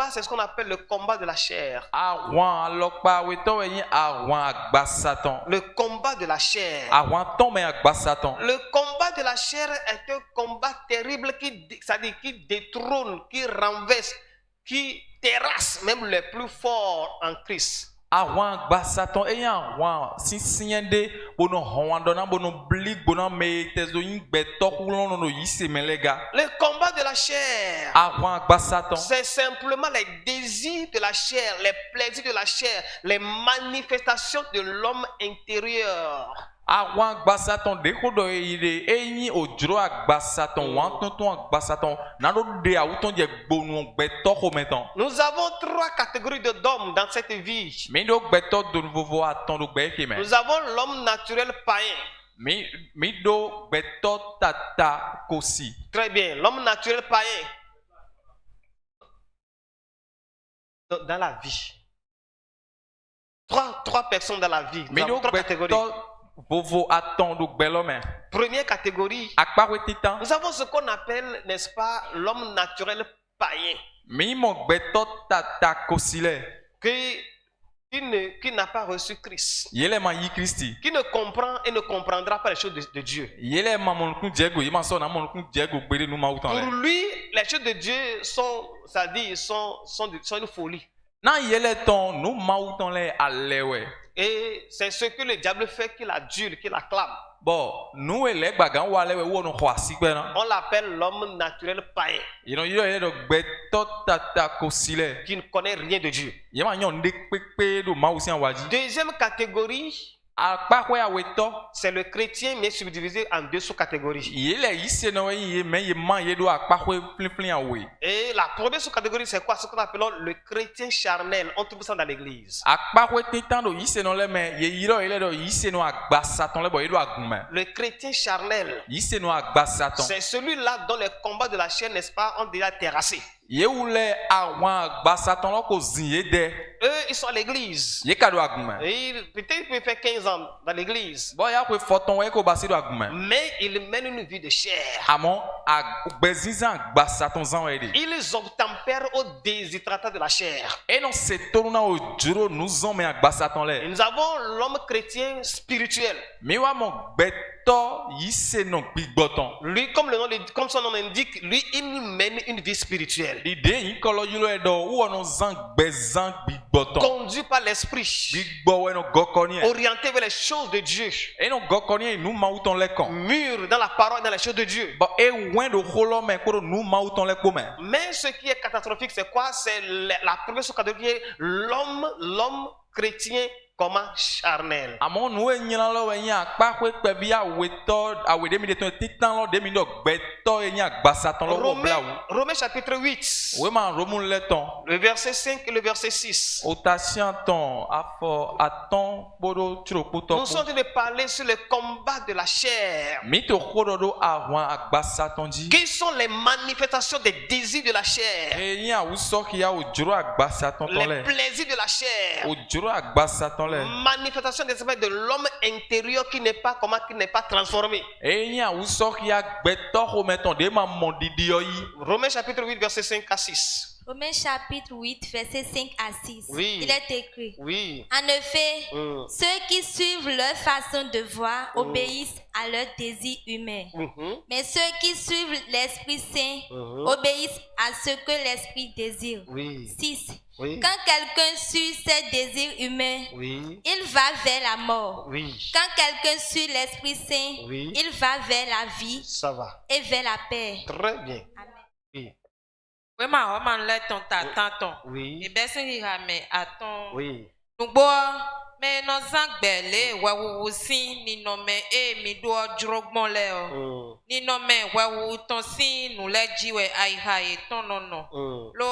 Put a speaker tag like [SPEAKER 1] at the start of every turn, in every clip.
[SPEAKER 1] combat, c'est ce qu'on appelle le combat de la chair. Le combat de la chair. Le combat de la chair est un combat terrible qui détrône, qui renverse, qui terrasse même les plus forts en Christ. Le combat de la chair, c'est simplement les désirs de la chair, les plaisirs de la chair, les manifestations de l'homme intérieur. Nous avons 3 catégories d'hommes dans cette vie. Nous avons l'homme naturel païen. Très bien, l'homme naturel païen. Dans la vie. Trois personnes dans la vie. Nous avons 3 catégories. Première catégorie, nous avons ce qu'on appelle, n'est-ce pas, l'homme naturel païen. Qui n'a pas reçu Christ. Qui ne comprend et ne comprendra pas les choses de Dieu. Pour lui, les choses de Dieu sont une folie. Et c'est ce que le diable fait, qu'il adule, qu'il acclame. On l'appelle l'homme naturel païen. Qui ne connaît rien de Dieu. Deuxième catégorie, c'est le chrétien, mais subdivisé en 2 sous-catégories. Et la première sous-catégorie, c'est quoi? Ce qu'on appelle le chrétien charnel. On trouve ça dans l'église. Le chrétien charnel, c'est celui-là dont les combats de la chair, n'est-ce pas, ont déjà terrassé. Eux, ils sont à l'église. Peut-être ils peuvent faire 15 ans dans l'église. Mais ils mènent une vie de chair. Ils obtempèrent au déshydratat de la chair. Et nous avons l'homme chrétien spirituel. Lui, comme son nom l'indique, lui, il mène une vie spirituelle. Conduit par l'esprit. Orienté vers les choses de Dieu. Mûr dans la parole, dans les choses de Dieu. Mais ce qui est catastrophique, c'est quoi? C'est la première catégorie, l'homme chrétien comment charnel. Romains chapitre 8. Le verset 5 et le verset 6. Nous sommes en train de parler sur le combat de la chair. Quelles sont les manifestations des désirs de la chair? Les plaisirs de la chair. Manifestation des espèces de l'homme intérieur qui n'est pas transformé. Romains chapitre 8 verset 5 à 6.
[SPEAKER 2] Romains chapitre 8 verset 5 à 6.
[SPEAKER 1] Oui.
[SPEAKER 2] Il est écrit.
[SPEAKER 1] Oui.
[SPEAKER 2] En effet, ceux qui suivent leur façon de voir obéissent à leurs désirs humains. Mais ceux qui suivent l'Esprit Saint obéissent à ce que l'Esprit désire. 6.
[SPEAKER 1] Oui.
[SPEAKER 2] Quand quelqu'un suit ses désirs humains, il va vers la mort. Quand quelqu'un suit l'Esprit Saint, il va vers la vie.
[SPEAKER 1] Ça va.
[SPEAKER 2] Et vers la paix.
[SPEAKER 1] Très bien.
[SPEAKER 2] Amen.
[SPEAKER 1] Oui.
[SPEAKER 3] Oui. Mais nos angbele wawu si ni nome mi do drogbon le o ni nome wawu ton si nu le jiwe ai ha e ton no lo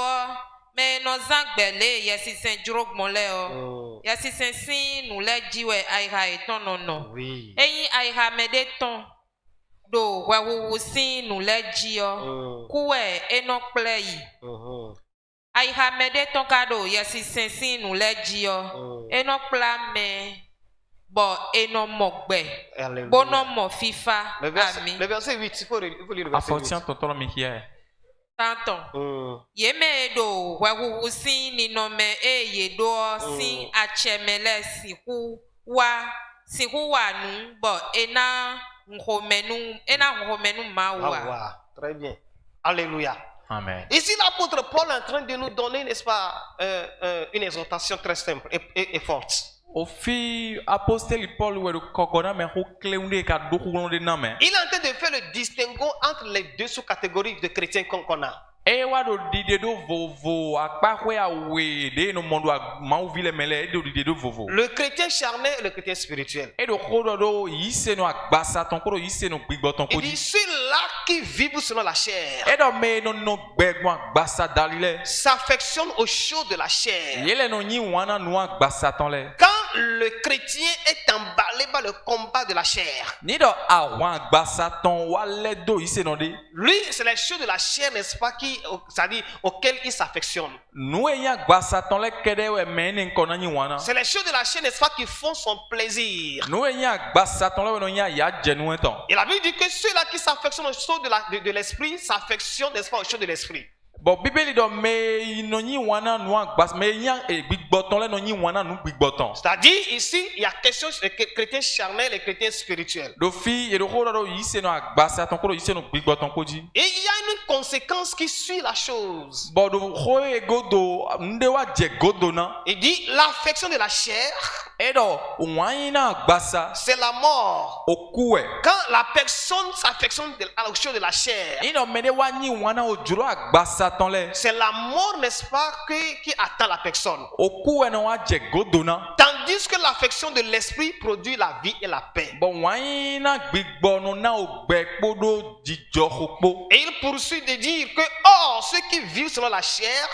[SPEAKER 3] mais nos angbele yesi sen drogbon le o yesi sen si nu le jiwe ai ha e ton no eyin ai ha me de ton do wawu si nu le ji o kuwe eno ple yi ai ha me de ton kado yesi sen si nu le ji o eno pla me bo eno mogbe bono mo fifa ami
[SPEAKER 1] le verset 8, il faut lire le verset 8.
[SPEAKER 3] Tanton. Yeme do wawu si ni nome ye do si achemele siku wa nu bo ena ngomenu mawa.
[SPEAKER 1] Très bien. Alléluia.
[SPEAKER 4] Amen.
[SPEAKER 1] Ici, l'apôtre Paul est en train de nous donner, n'est-ce pas, une exhortation très simple et forte.
[SPEAKER 4] Ofi apostoli Paul we kokona me ho kleunde ka dokugonde na me.
[SPEAKER 1] Il est en train de faire le distinguo entre les deux sous-catégories de chrétiens qu'on a.
[SPEAKER 4] E wa do dide do vovo akpakwe awe de no mondo mauvile mele do dide do vovo.
[SPEAKER 1] Le chrétien charnel et le chrétien spirituel.
[SPEAKER 4] E do kodo do yise no agbasa ton kodo yise no gbigboton
[SPEAKER 1] Il
[SPEAKER 4] koji.
[SPEAKER 1] dit ceux-là qui vivent selon la chair.
[SPEAKER 4] E do me no gbegbo agbasa dalile.
[SPEAKER 1] S'affectionnent aux choses de la chair.
[SPEAKER 4] Yele no nyi wana no agbasa ton le.
[SPEAKER 1] Quand le chrétien est emballé par le combat de la chair,
[SPEAKER 4] Ni do awan agbasa ton wale do yise no de.
[SPEAKER 1] lui, c'est les choses de la chair, n'est-ce pas, c'est-à-dire auxquelles il s'affectionne.
[SPEAKER 4] Nou e nya agbasa ton le kede we mene nkona nyi wana.
[SPEAKER 1] C'est les choses de la chair, n'est-ce pas, qui font son plaisir.
[SPEAKER 4] Nou e nya agbasa ton le we no nya ya jenu eton.
[SPEAKER 1] Et la Bible dit que ceux-là qui s'affectionnent aux choses de l'esprit s'affectionnent, n'est-ce pas, aux choses de l'esprit.
[SPEAKER 4] Bon bibeli do me no nyi wana no agbas me nya gbigboton le no nyi wana no gbigboton.
[SPEAKER 1] C'est-à-dire, ici, il y a question de chrétiens charnels et chrétiens spirituels.
[SPEAKER 4] Do fi e do ko do yise no agbasa ton ko do yise no gbigboton koji.
[SPEAKER 1] Et il y a une conséquence qui suit la chose.
[SPEAKER 4] Bon do ho e godo nde wa je godo na.
[SPEAKER 1] Il dit, l'affection de la chair,
[SPEAKER 4] E do wan na agbasa
[SPEAKER 1] c'est la mort.
[SPEAKER 4] okuwe.
[SPEAKER 1] Quand la personne s'affectionne aux choses de la chair,
[SPEAKER 4] Ino me de wa nyi wana ojuro agbasa ton le.
[SPEAKER 1] c'est la mort, n'est-ce pas, qui attend la personne.
[SPEAKER 4] Okuwe no wa je godo na.
[SPEAKER 1] Tandis que l'affection de l'esprit produit la vie et la paix.
[SPEAKER 4] Bon wan na gbigbo no na ogbe podo jijo hopo.
[SPEAKER 1] Et il poursuit de dire que, or, ceux qui vivent selon la chair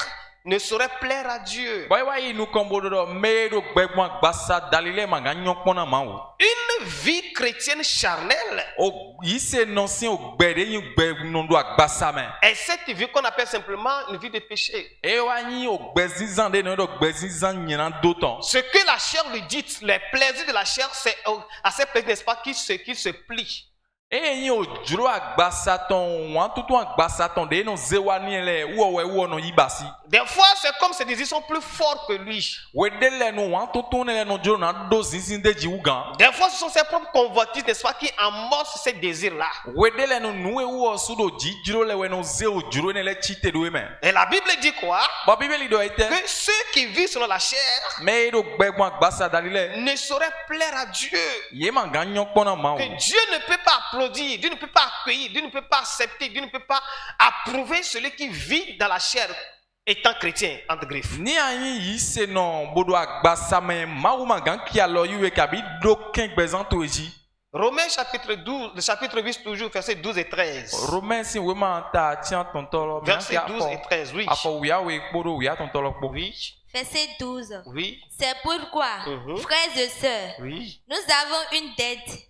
[SPEAKER 1] ne sauraient plaire à Dieu.
[SPEAKER 4] Boy wa inu kombo do me do gbegbo agbasa dalile maganyon pona ma o.
[SPEAKER 1] Une vie chrétienne charnelle
[SPEAKER 4] O yise non si ogbe de yin gbe no do agbasa me.
[SPEAKER 1] est cette vie qu'on appelle simplement une vie de péché.
[SPEAKER 4] E wa yin ogbe zizan de no do gbe zizan nyina do ton.
[SPEAKER 1] Ce que la chair lui dit, les plaisirs de la chair, c'est à ces plaisirs, n'est-ce pas, qui se plient.
[SPEAKER 4] E yin ojuro agbasa ton wan tutu agbasa ton de no zewani le wo no yibasi.
[SPEAKER 1] Des fois, c'est comme ses désirs sont plus forts que lui.
[SPEAKER 4] We de le no wan tutu ne le no juro na do zizin de ji ugan.
[SPEAKER 1] Des fois, ce sont ses propres convoitises, n'est-ce pas, qui amorcent ces désirs-là.
[SPEAKER 4] We de le no nu e wo su do ji juro le we no ze ojuro ne le chite do me.
[SPEAKER 1] Et la Bible dit quoi?
[SPEAKER 4] Bo bibeli do ete
[SPEAKER 1] Que ceux qui vivent selon la chair
[SPEAKER 4] me do gbegbo agbasa dalile.
[SPEAKER 1] ne sauraient plaire à Dieu.
[SPEAKER 4] Ye maganyon pona ma o.
[SPEAKER 1] Que Dieu ne peut pas applaudir, Dieu ne peut pas accueillir, Dieu ne peut pas accepter, Dieu ne peut pas approuver celui qui vit dans la chair étant chrétien, entre griffes.
[SPEAKER 4] Ni anyi yise no bodo agbasa me ma o magan ki alo yu e kabi do ken gbezan to eji.
[SPEAKER 1] Romains chapitre 12, le chapitre 8 toujours, versets 12 et 13.
[SPEAKER 4] Romains si we ma ta tian tontolo
[SPEAKER 1] Versets 12 et 13, oui.
[SPEAKER 4] Afo wi awe bodo wi tontolo po.
[SPEAKER 1] Oui,
[SPEAKER 2] Verset 12.
[SPEAKER 1] oui,
[SPEAKER 2] C'est pourquoi, frères et sœurs,
[SPEAKER 1] oui,
[SPEAKER 2] nous avons une dette.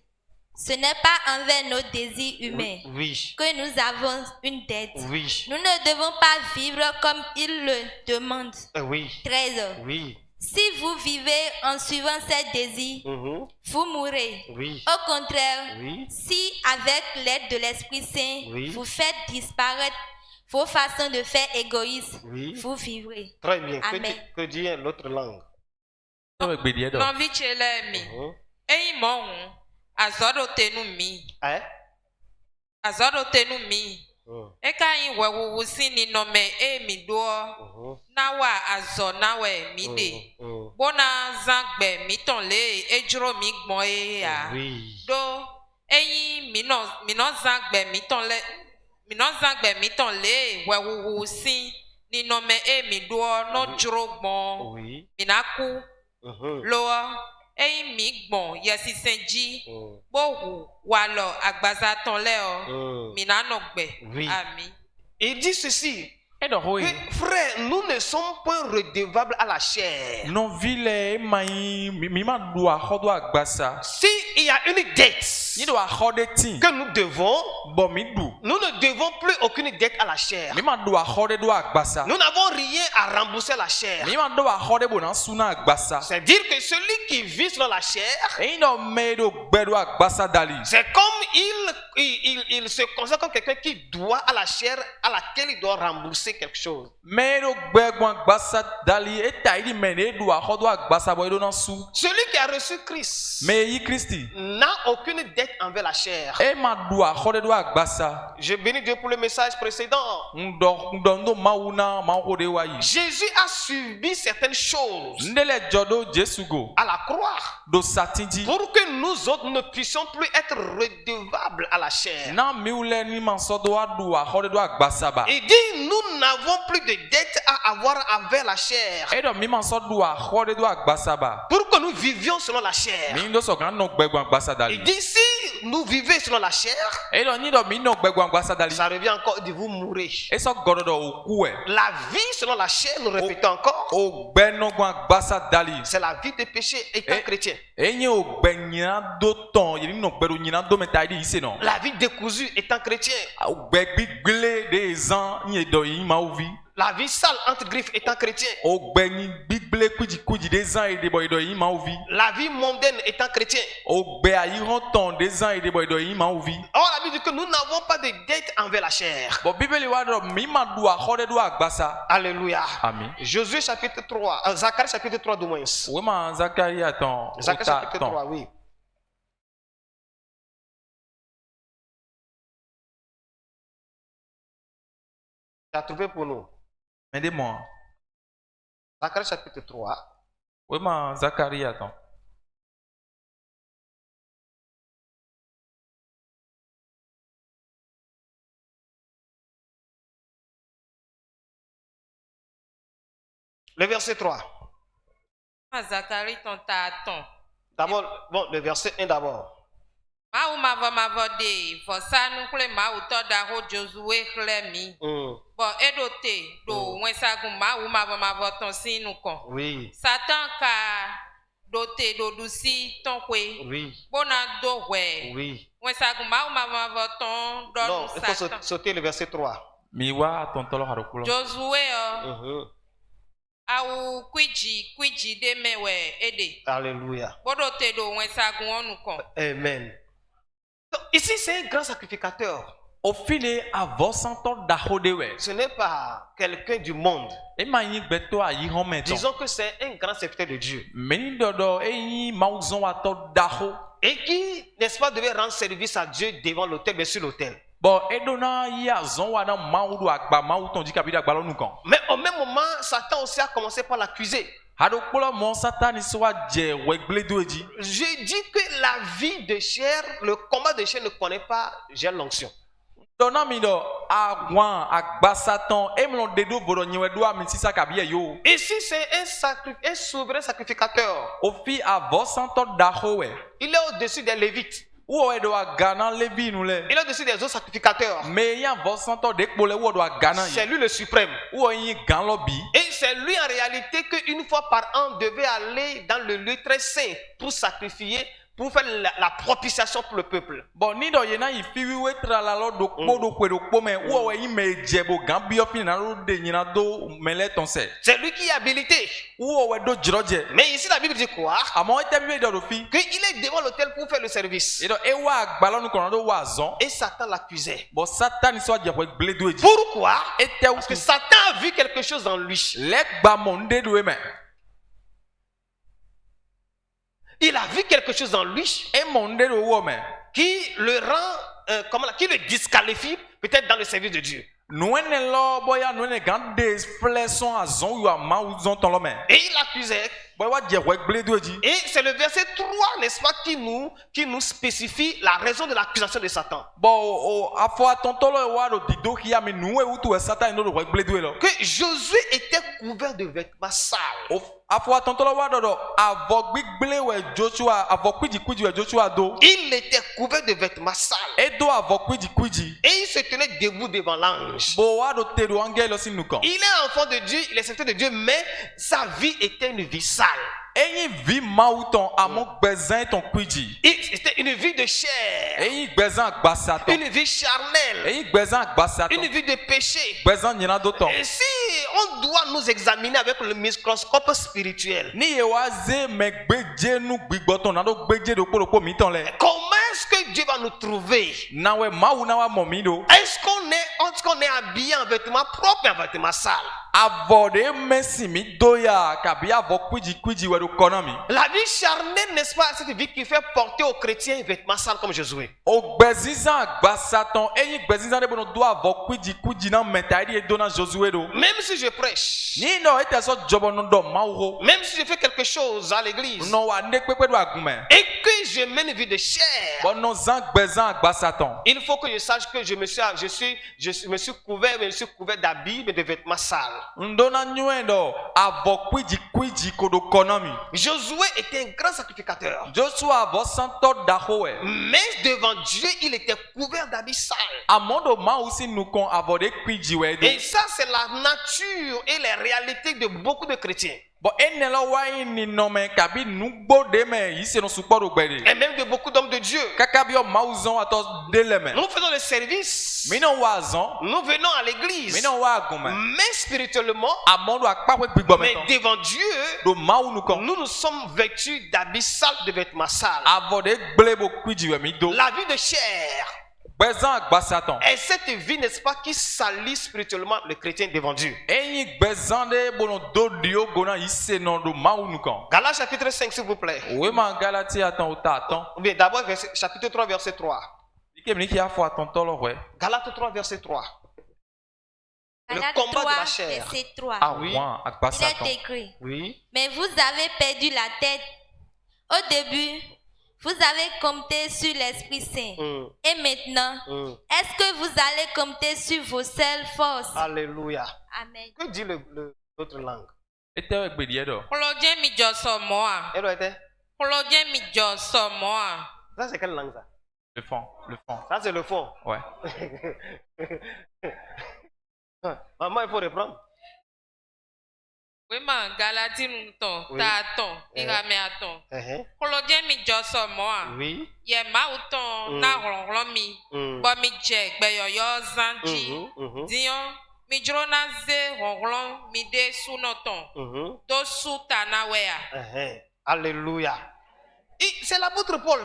[SPEAKER 2] Ce n'est pas envers nos désirs humains
[SPEAKER 1] oui,
[SPEAKER 2] que nous avons une dette.
[SPEAKER 1] oui,
[SPEAKER 2] Nous ne devons pas vivre comme ils le demandent.
[SPEAKER 1] oui,
[SPEAKER 2] 13.
[SPEAKER 1] oui,
[SPEAKER 2] Si vous vivez en suivant ces désirs, vous mourrez.
[SPEAKER 1] oui,
[SPEAKER 2] Au contraire,
[SPEAKER 1] oui,
[SPEAKER 2] si avec l'aide de l'Esprit Saint,
[SPEAKER 1] Oui.
[SPEAKER 2] vous faites disparaître vos façons de faire égoïstes,
[SPEAKER 1] oui.
[SPEAKER 2] vous vivrez.
[SPEAKER 1] Très bien.
[SPEAKER 2] Amen.
[SPEAKER 1] Que dit l'autre langue?
[SPEAKER 3] Non vi chele mi. Eyi mo hun. Azodo tenu mi.
[SPEAKER 1] Hein?
[SPEAKER 3] Azodo tenu mi. Eka yin wewu si ni no me mi do. Na wa azo na we mi de. Bona zangbe mi ton le ejuro mi gbon ya.
[SPEAKER 1] Oui.
[SPEAKER 3] Do eyin mi no zangbe mi ton le. Mi no zangbe mi ton le wewu si ni no me mi do no juro gbon.
[SPEAKER 1] Oui.
[SPEAKER 3] Mi na ku. Loa eyi mi gbon yesi senji bohu wa lo agbaza ton le o mi na no gbe
[SPEAKER 1] Oui.
[SPEAKER 3] ami.
[SPEAKER 1] Il dit ceci.
[SPEAKER 4] E do ho
[SPEAKER 1] Que, frère, nous ne sommes pas redevables à la chair.
[SPEAKER 4] non vile mai mi ma do a hodo agbasa.
[SPEAKER 1] Si il y a une dette, que nous devons, nous ne devons plus aucune dette à la chair. Nous n'avons rien à rembourser à la chair. C'est dire que celui qui vit selon la chair, c'est comme il se considère comme quelqu'un qui doit à la chair à laquelle il doit rembourser quelque chose. Celui qui a reçu Christ n'a aucune dette envers la chair. Je bénis Dieu pour le message précédent. Jésus a subi certaines choses à la croix pour que nous autres ne puissions plus être redevables à la chair. Il dit nous n'avons plus de dette à avoir envers la chair pour que nous vivions selon la chair. Il dit si nous vivons selon la chair, ça revient encore de vous mourir. La vie selon la chair, nous répétons encore, c'est la vie de péché étant chrétien. La vie décousue étant chrétien. La vie sale entre griffes étant chrétien. La vie mondaine étant chrétien. Or la Bible dit que nous n'avons pas de dette envers la chair. Alléluia. Josué chapitre 3, Zacharie chapitre 3 du moins. Zacharie chapitre 3, oui. Tu as trouvé pour nous?
[SPEAKER 4] Aidez-moi.
[SPEAKER 1] Zacharie chapitre 3.
[SPEAKER 4] Oui, mais Zacharie, attends.
[SPEAKER 1] Le verset 3.
[SPEAKER 3] Zacharie, ton tâton.
[SPEAKER 1] D'abord, bon, le verset 1 d'abord.
[SPEAKER 3] Bon, edote do wensagu ma ton sinu kon.
[SPEAKER 1] Oui.
[SPEAKER 3] Satan ka dote do dusi ton kwe.
[SPEAKER 1] Oui.
[SPEAKER 3] Bona do we.
[SPEAKER 1] Oui.
[SPEAKER 3] Wensagu ma ton do.
[SPEAKER 1] Non, il faut sauter le verset 3.
[SPEAKER 4] Miwa tontolo harukula.
[SPEAKER 3] Josué au kwiji de mewe ede.
[SPEAKER 1] Alléluia.
[SPEAKER 3] Bodote do wensagu onu kon.
[SPEAKER 1] Amen. Donc, ici c'est un grand sacrificateur. Ce n'est pas quelqu'un du monde. Disons que c'est un grand serviteur de Dieu. Et qui, n'est-ce pas, devait rendre service à Dieu devant l'autel, mais sur l'autel. Mais au même moment, Satan aussi a commencé par l'accuser. Je dis que la vie de chair, le combat de chair ne connaît pas, j'ai l'onction. Ici, c'est un souverain sacrificateur. Il est au-dessus des Lévites. Il est au-dessus des autres sacrificateurs. C'est lui le suprême. Et c'est lui en réalité qu'une fois par an devait aller dans le lieu très saint pour sacrifier, pour faire la propitiation pour le peuple. C'est lui qui est habilité. Mais ici la Bible dit quoi? Qu'il est devant l'autel pour faire le service. Et Satan l'accusait. Pourquoi? Parce que Satan a vu quelque chose dans lui. Il a vu quelque chose en lui qui le rend, qui le disqualifie peut-être dans le service de Dieu. Et il l'accusait. Et c'est le verset 3, n'est-ce pas, qui nous spécifie la raison de l'accusation de Satan. Que Josué était couvert de vêtements sales. Il était couvert de vêtements sales. Et il se tenait debout devant l'ange. Il est enfant de Dieu, il est serviteur de Dieu, mais sa vie était une vie sale.
[SPEAKER 4] Eyi vi mauton amon gbezan ton kwiji.
[SPEAKER 1] C'était une vie de chair.
[SPEAKER 4] Eyi gbezan agbasaton.
[SPEAKER 1] Une vie charnelle.
[SPEAKER 4] Eyi gbezan agbasaton.
[SPEAKER 1] Une vie de péché.
[SPEAKER 4] Gbezan nyina doton.
[SPEAKER 1] Et si on doit nous examiner avec le microscope spirituel,
[SPEAKER 4] Ni yewaze me gbeje nu gbigboton na do gbeje do polopo mi ton le.
[SPEAKER 1] comment est-ce que Dieu va nous trouver?
[SPEAKER 4] Nawe mawu na wa momi do.
[SPEAKER 1] Est-ce qu'on est habillé en vêtements propres et en vêtements sales?
[SPEAKER 4] Avode mesi mi doya kabi avo kwiji we do konomi.
[SPEAKER 1] La vie charnelle, n'est-ce pas, cette vie qui fait porter aux chrétiens un vêtement sale comme Josué.
[SPEAKER 4] O gbezizan agbasaton eyi gbezizan de bono do avo kwiji na mentaidi e dona Josué do.
[SPEAKER 1] Même si je prêche,
[SPEAKER 4] Ni no ete so jobo no do mawo.
[SPEAKER 1] même si je fais quelque chose à l'église,
[SPEAKER 4] No wa ne pepe do agume.
[SPEAKER 1] et que je mène une vie de chair,
[SPEAKER 4] Bono zan gbezan agbasaton.
[SPEAKER 1] il faut que je sache que je me suis couvert d'habits mais de vêtements sales.
[SPEAKER 4] Ndona nyuendo avo kwiji kodo konomi.
[SPEAKER 1] Josué était un grand sacrificateur.
[SPEAKER 4] Joshua avo santo dahoe.
[SPEAKER 1] Mais devant Dieu, il était couvert d'habits sales.
[SPEAKER 4] Amondo ma aussi nous kon avode kwiji we do.
[SPEAKER 1] Et ça, c'est la nature et les réalités de beaucoup de chrétiens.
[SPEAKER 4] Bon enelo wa ni nome kabi nugbo de me yise no suporo gbede.
[SPEAKER 1] Et même de beaucoup d'hommes de Dieu.
[SPEAKER 4] Kakabi o mauzon ato deleme.
[SPEAKER 1] Nous faisons le service.
[SPEAKER 4] Mi no wazon,
[SPEAKER 1] Nous venons à l'église.
[SPEAKER 4] mi no wa agume.
[SPEAKER 1] Mais spirituellement,
[SPEAKER 4] Amondo akpawe gbigbo
[SPEAKER 1] mais
[SPEAKER 4] meton.
[SPEAKER 1] devant Dieu,
[SPEAKER 4] Do mau nous kon.
[SPEAKER 1] nous sommes vêtus d'habits sales, de vêtements sales.
[SPEAKER 4] Avode gblebo kwiji we mi do.
[SPEAKER 1] La vie de chair
[SPEAKER 4] Gbezan agbasaton.
[SPEAKER 1] est cette vie, n'est-ce pas, qui salit spirituellement le chrétien devant Dieu.
[SPEAKER 4] Eyi gbezan de bono do dio gona yise no do mau nous kon.
[SPEAKER 1] Galates chapitre 5, s'il vous plaît.
[SPEAKER 4] Oui, man galati atan o ta atan.
[SPEAKER 1] Bien, d'abord, chapitre 3, verset 3.
[SPEAKER 4] Ike mi ki afo atan tolo we.
[SPEAKER 1] Galates 3, verset 3. Le
[SPEAKER 2] Galates
[SPEAKER 1] combat
[SPEAKER 2] 3,
[SPEAKER 1] de la chair.
[SPEAKER 2] verset 3.
[SPEAKER 4] Ah
[SPEAKER 1] Oui.
[SPEAKER 4] oui,
[SPEAKER 2] Il
[SPEAKER 4] agbasaton.
[SPEAKER 2] est écrit.
[SPEAKER 1] Oui.
[SPEAKER 2] Mais vous avez perdu la tête. Au début, vous avez compté sur l'Esprit Saint. Et maintenant, est-ce que vous allez compter sur vos seules forces?
[SPEAKER 1] Alléluia.
[SPEAKER 2] Amen.
[SPEAKER 1] Que dit l'autre langue?
[SPEAKER 4] Ete we gbedi do.
[SPEAKER 3] Kolodien mi joso moa.
[SPEAKER 1] Elle doit être.
[SPEAKER 3] Kolodien mi joso moa.
[SPEAKER 1] Ça, c'est quelle langue, ça?
[SPEAKER 4] Le fond, le fond.
[SPEAKER 1] Ça, c'est le fond.
[SPEAKER 4] Ouais.
[SPEAKER 1] Maman, il faut reprendre.
[SPEAKER 3] Oui, ma galati nous ton,
[SPEAKER 1] Oui.
[SPEAKER 3] ta ton, irame aton. Kolodien mi joso moa.
[SPEAKER 1] Oui.
[SPEAKER 3] Ye ma uton na ronron mi. Bo mi je gbeyoyo zanji. Dion mi drona ze ronron mi de sunoton. Do suta na wea.
[SPEAKER 1] Alléluia. Et c'est l'apôtre Paul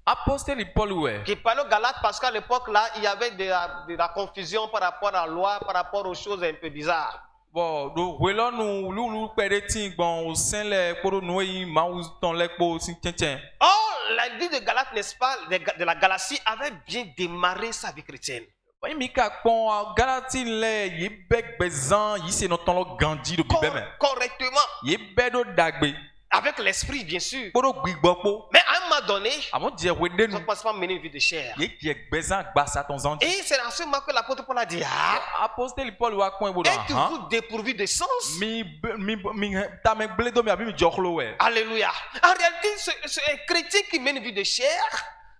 [SPEAKER 4] Apostole Paul ouais.
[SPEAKER 1] qui parlait aux Galates parce qu'à l'époque là, il y avait de la confusion par rapport à la loi, par rapport aux choses un peu bizarres.
[SPEAKER 4] Bon, do welo nu lulu pere tin gbon o sen le poro nu yi ma u ton le po sin tien.
[SPEAKER 1] Or, la vie de Galates, n'est-ce pas, de la Galatie avait bien démarré sa vie chrétienne.
[SPEAKER 4] Ba mi ka pon galati le yi bek bezan yi se no ton lo gandi do bibe me.
[SPEAKER 1] Correctement,
[SPEAKER 4] Yi be do dagbe.
[SPEAKER 1] avec l'esprit, bien sûr.
[SPEAKER 4] Poro gbigbo po.
[SPEAKER 1] Mais à un moment donné,
[SPEAKER 4] Amo die wede
[SPEAKER 1] on ne
[SPEAKER 4] nu.
[SPEAKER 1] passe pas mener une vie de chair.
[SPEAKER 4] Yi ki bezan gbasa ton zandi.
[SPEAKER 1] Et c'est en ce moment que l'apôtre Paul a dit,
[SPEAKER 4] Apostole Paul wa kon e bodo.
[SPEAKER 1] êtes-vous dépourvu de sens?
[SPEAKER 4] Mi ta me bledo mi abi mi joklo we.
[SPEAKER 1] Alléluia. En réalité, c'est un chrétien qui mène une vie de chair.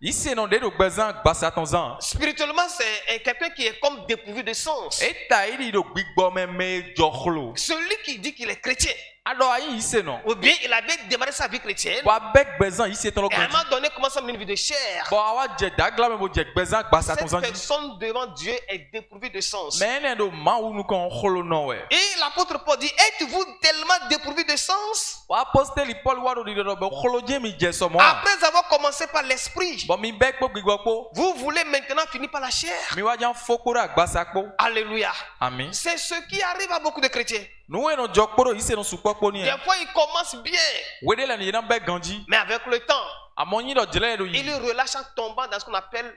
[SPEAKER 4] Ise non de do bezan gbasa ton zan.
[SPEAKER 1] Spirituellement, c'est quelqu'un qui est comme dépourvu de sens.
[SPEAKER 4] Eta iri do gbigbo me joklo.
[SPEAKER 1] Celui qui dit qu'il est chrétien,
[SPEAKER 4] Alors ayi ise non.
[SPEAKER 1] ou bien il a bien démarré sa vie chrétienne,
[SPEAKER 4] Wa bek bezan ise ton lo
[SPEAKER 1] et à un
[SPEAKER 4] gandi.
[SPEAKER 1] moment donné commence à mener une vie de chair.
[SPEAKER 4] Bon, awa je dagla me bo je gbezan gbasa ton
[SPEAKER 1] Cette
[SPEAKER 4] zandi.
[SPEAKER 1] personne devant Dieu est dépourvue de sens.
[SPEAKER 4] Mais ene do ma unu kon kholo no we.
[SPEAKER 1] Et l'apôtre Paul dit, êtes-vous tellement dépourvu de sens?
[SPEAKER 4] Wa apostole Paul wa do di do be kholo je mi je so mo.
[SPEAKER 1] Après avoir commencé par l'esprit,
[SPEAKER 4] Bon mi bek po gbigbo po.
[SPEAKER 1] vous voulez maintenant finir par la chair.
[SPEAKER 4] Mi wa jan fokora gbasa po.
[SPEAKER 1] Alléluia.
[SPEAKER 4] Amen.
[SPEAKER 1] C'est ce qui arrive à beaucoup de chrétiens.
[SPEAKER 4] Nou e no jokporo ise no supopo ni.
[SPEAKER 1] Des fois, ils commencent bien,
[SPEAKER 4] Wede la ni na bek gandi.
[SPEAKER 1] mais avec le temps,
[SPEAKER 4] Amoni do jele do
[SPEAKER 1] ils
[SPEAKER 4] yi.
[SPEAKER 1] relâchent en tombant dans ce qu'on appelle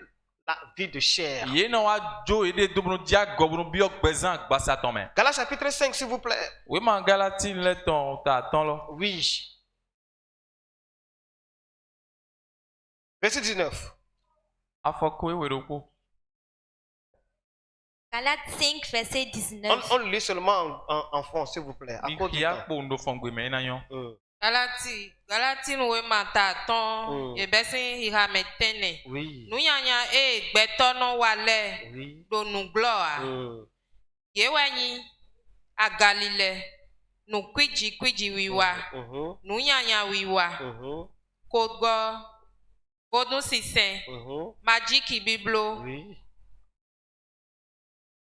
[SPEAKER 1] la vie de chair.
[SPEAKER 4] Ye no wa jo ede do no dia gobno bio gbezan gbasa ton me.
[SPEAKER 1] Galates chapitre 5, s'il vous plaît.
[SPEAKER 4] We man galati le ton ta ton lo.
[SPEAKER 1] Oui. Verset 19.
[SPEAKER 4] Afoko e we do po.
[SPEAKER 2] Galates 5, verset 19.
[SPEAKER 1] On lit seulement en français, s'il vous plaît. À
[SPEAKER 4] Mi
[SPEAKER 1] cause du
[SPEAKER 4] ki a
[SPEAKER 1] temps.
[SPEAKER 4] po ndo fongwe me na yon.
[SPEAKER 3] Galati nous we ma ta ton. E besin ira metene.
[SPEAKER 1] Oui.
[SPEAKER 3] Nou yanya gbeto no wale.
[SPEAKER 1] Oui.
[SPEAKER 3] Do nu gloa. Ye wanyi a Galile. nu kwiji wiwa nu nyanya wiwa kogo godun sisen majiki biblo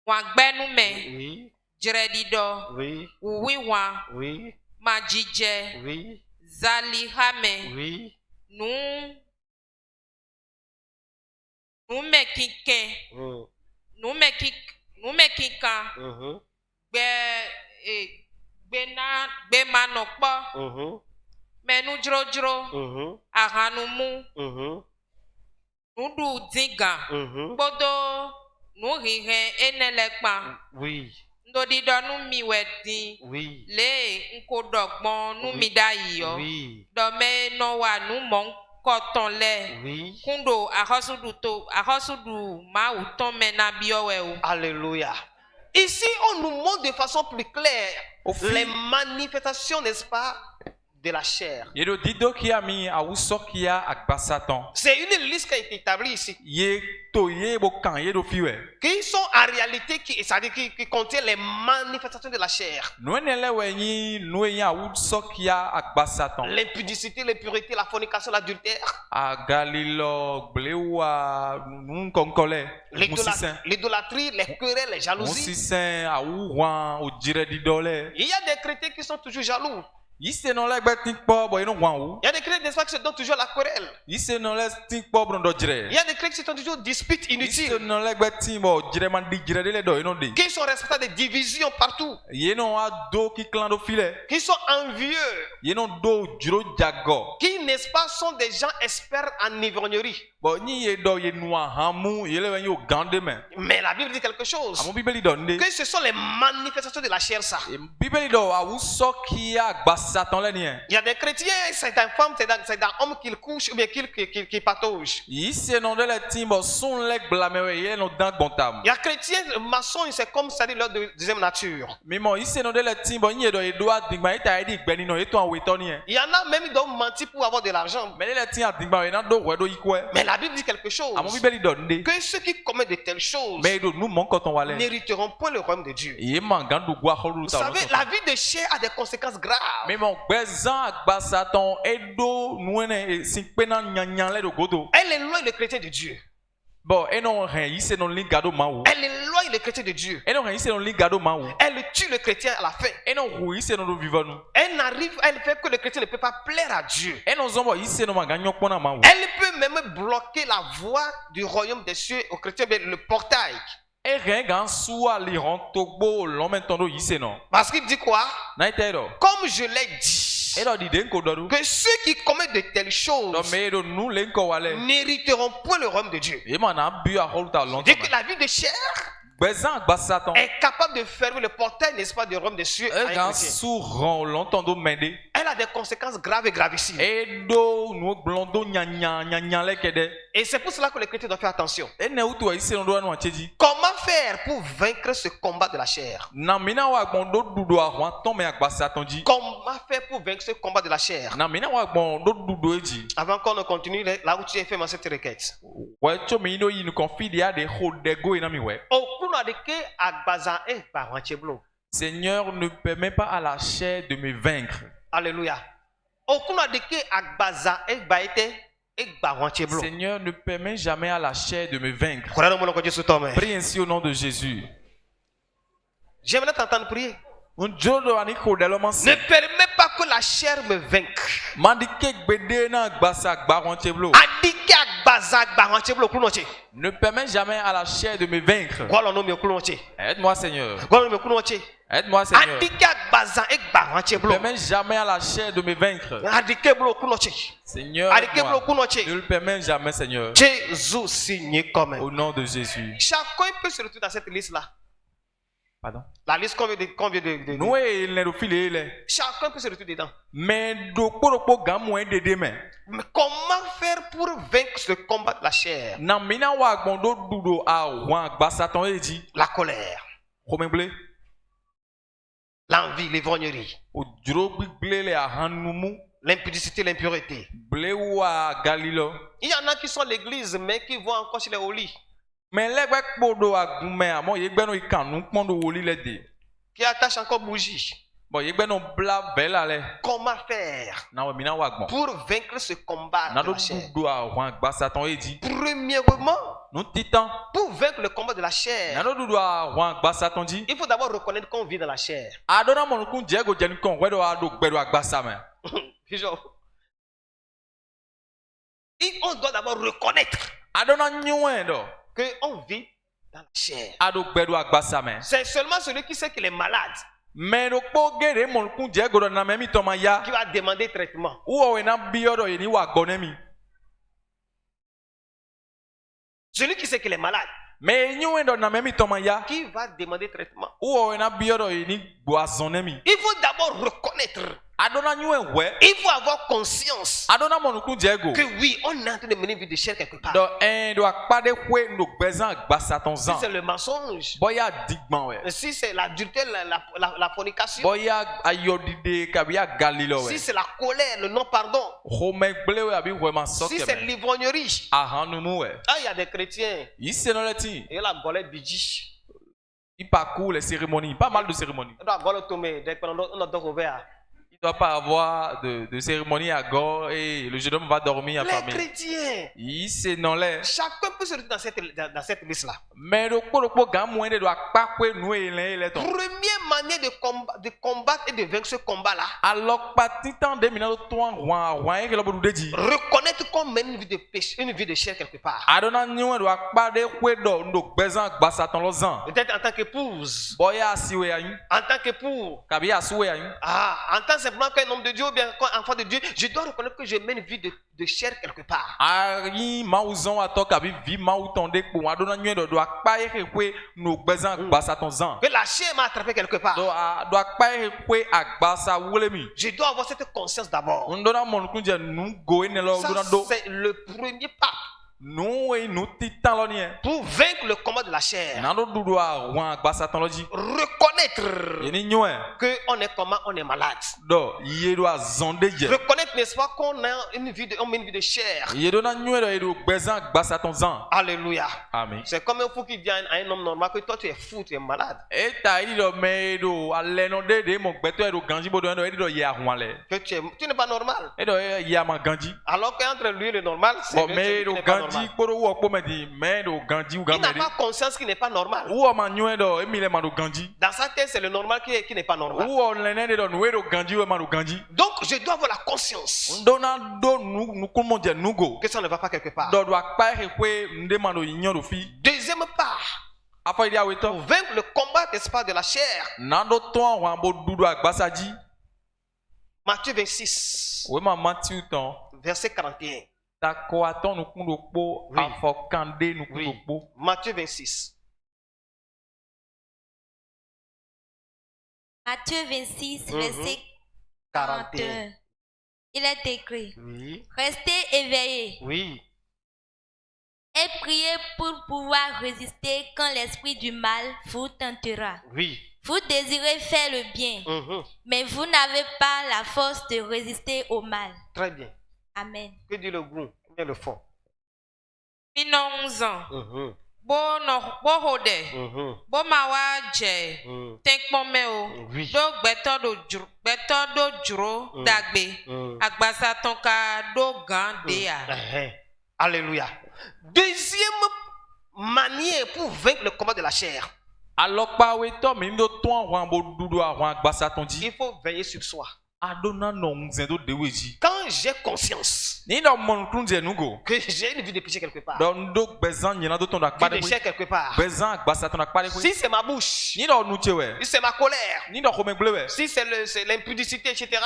[SPEAKER 3] wan gbenu me jredido wiwa majije zali hame nu mekikan gbe manokpo menu jrojro ahanumu nudu dinga bodo nu hihe enelekpa ndodido nu miwe din le nkodogbon nu midayiyo dome no wa nu mon koton le kundo ahosudu ma uton mena biowe o.
[SPEAKER 1] Alléluia. Ici, on nous montre de façon plus claire les manifestations, n'est-ce pas, de la chair. C'est une liste qui a été établie ici. Qui sont en réalité, c'est-à-dire qui contiennent les manifestations de la chair. L'impudicité, l'impureté, la fornication, l'adultère. L'idolâtrie, les querelles, les jalousies. Il y a des chrétiens qui sont toujours jaloux. Il y a des chrétiens qui se donnent toujours la querelle. Il y a des chrétiens qui sont toujours disputes inutiles. Qui sont responsables de divisions partout. Qui sont envieux. Qui, n'est-ce pas, sont des gens experts en ivrognerie. Mais la Bible dit quelque chose. Que ce sont les manifestations de la chair, ça. Il y a des chrétiens, c'est une femme, c'est un homme qui couche ou bien qui patauge. Il y a chrétiens, maçons, c'est comme ça dit leur deuxième nature. Il y en a même qui doivent mentir pour avoir de l'argent. Mais la Bible dit quelque chose. Que ceux qui commettent de telles choses n'hériteront point le royaume de Dieu. Vous savez, la vie de chair a des conséquences graves. Elle éloigne le chrétien de Dieu. Elle éloigne le chrétien de Dieu. Elle tue le chrétien à la fin. Elle fait que le chrétien ne peut pas plaire à Dieu. Elle peut même bloquer la voie du royaume des cieux au chrétien, le portail. Parce qu'il dit quoi? Comme je l'ai dit, que ceux qui commettent de telles choses n'hériteront point le royaume de Dieu. Dès que la vie de chair est capable de fermer le portail, n'est-ce pas, du royaume des cieux. Elle a des conséquences graves et gravissimes. Et c'est pour cela que les chrétiens doivent faire attention. Comment faire pour vaincre ce combat de la chair? Comment faire pour vaincre ce combat de la chair? Avant qu'on ne continue, là où tu es fait dans cette requête.
[SPEAKER 4] Seigneur, ne permets pas à la chair de me vaincre.
[SPEAKER 1] Alléluia.
[SPEAKER 4] Seigneur, ne permets jamais à la chair de me vaincre. Prie ainsi au nom de Jésus.
[SPEAKER 1] J'aimerais t'entendre prier. Ne permets pas que la chair me vaincre.
[SPEAKER 4] Ne permets jamais à la chair de me vaincre. Aide-moi, Seigneur. Aide-moi, Seigneur. Ne permets jamais à la chair de me vaincre. Seigneur, ne le permets jamais, Seigneur.
[SPEAKER 1] Jésus signe comme.
[SPEAKER 4] Au nom de Jésus.
[SPEAKER 1] Chacun peut se retrouver dans cette liste-là.
[SPEAKER 4] Pardon?
[SPEAKER 1] La liste qu'on vient de chacun peut se retrouver dedans. Mais comment faire pour vaincre ce combat de la chair? La colère, l'envie, l'ivrognerie, l'impudicité, l'impureté. Il y en a qui sont à l'église mais qui vont encore chez les au lit. Qui attache encore bougie. Comment faire pour vaincre ce combat de la chair? Premièrement, pour vaincre le combat de la chair, il faut d'abord reconnaître qu'on vit dans la chair. On doit d'abord reconnaître qu'on vit dans la chair. C'est seulement celui qui sait qu'il est malade qui va demander traitement. Celui qui sait qu'il est malade qui va demander traitement. Il faut d'abord reconnaître. Il faut avoir conscience que oui, on est en train de mener une vie de chair quelque part. Si c'est le mensonge, si c'est l'adultère, la fornication, si c'est la colère, le non-pardon, si c'est l'ivrognerie. Il y a des chrétiens, et la golette bidji.
[SPEAKER 4] Il parcourt les cérémonies, pas mal de cérémonies. Il ne doit pas avoir de cérémonie à Gore et le jeune homme va dormir à famille.
[SPEAKER 1] Les chrétiens,
[SPEAKER 4] chacun
[SPEAKER 1] peut se retrouver dans cette liste-là.
[SPEAKER 4] Mais première
[SPEAKER 1] manière de combattre et de vaincre ce combat-là, reconnaître qu'on mène une vie de péché, une vie de chair quelque part. Peut-être en tant qu'épouse, en tant qu'époux, en tant simplement qu'un homme de Dieu ou bien qu'un enfant de Dieu, je dois reconnaître que je mène une vie de chair quelque part. Que la chair m'a attrapé quelque part. Je dois avoir cette conscience d'abord. Ça, c'est le premier pas pour vaincre le combat de la chair. Reconnaître qu'on est comment, on est malade. Reconnaître, n'est-ce pas, qu'on a une vie de chair. Alléluia.
[SPEAKER 4] Amen.
[SPEAKER 1] C'est comme un fou qui dit à un homme normal que toi tu es fou, tu es malade. Que tu n'es pas normal. Alors qu'entre lui et le normal, c'est pas normal. Il n'a pas conscience qu'il n'est pas normal. Dans sa tête, c'est le normal qui n'est pas normal. Donc, je dois avoir la conscience que ça ne va pas quelque part. Deuxième part, pour vaincre le combat, n'est-ce pas, de la chair. Matthieu 26, verset 41. Oui. Matthieu 26.
[SPEAKER 2] Matthieu 26, verset 41. Il est écrit.
[SPEAKER 1] Oui.
[SPEAKER 2] Restez éveillés.
[SPEAKER 1] Oui.
[SPEAKER 2] Et priez pour pouvoir résister quand l'esprit du mal vous tentera.
[SPEAKER 1] Oui.
[SPEAKER 2] Vous désirez faire le bien, mais vous n'avez pas la force de résister au mal.
[SPEAKER 1] Très bien.
[SPEAKER 2] Amen.
[SPEAKER 1] Que dit le goût? Combien le fond?
[SPEAKER 3] 11 ans. Bo mawa je tenkpome o do gbeto do juro dagbe agbasa tonka do gan dea.
[SPEAKER 1] Alléluia. Deuxième manière pour vaincre le combat de la chair. Il faut veiller sur soi. Quand j'ai conscience que j'ai une vie de péché quelque part, vie de chair quelque part, si c'est ma bouche, si c'est ma colère, si c'est l'impudicité, etc.,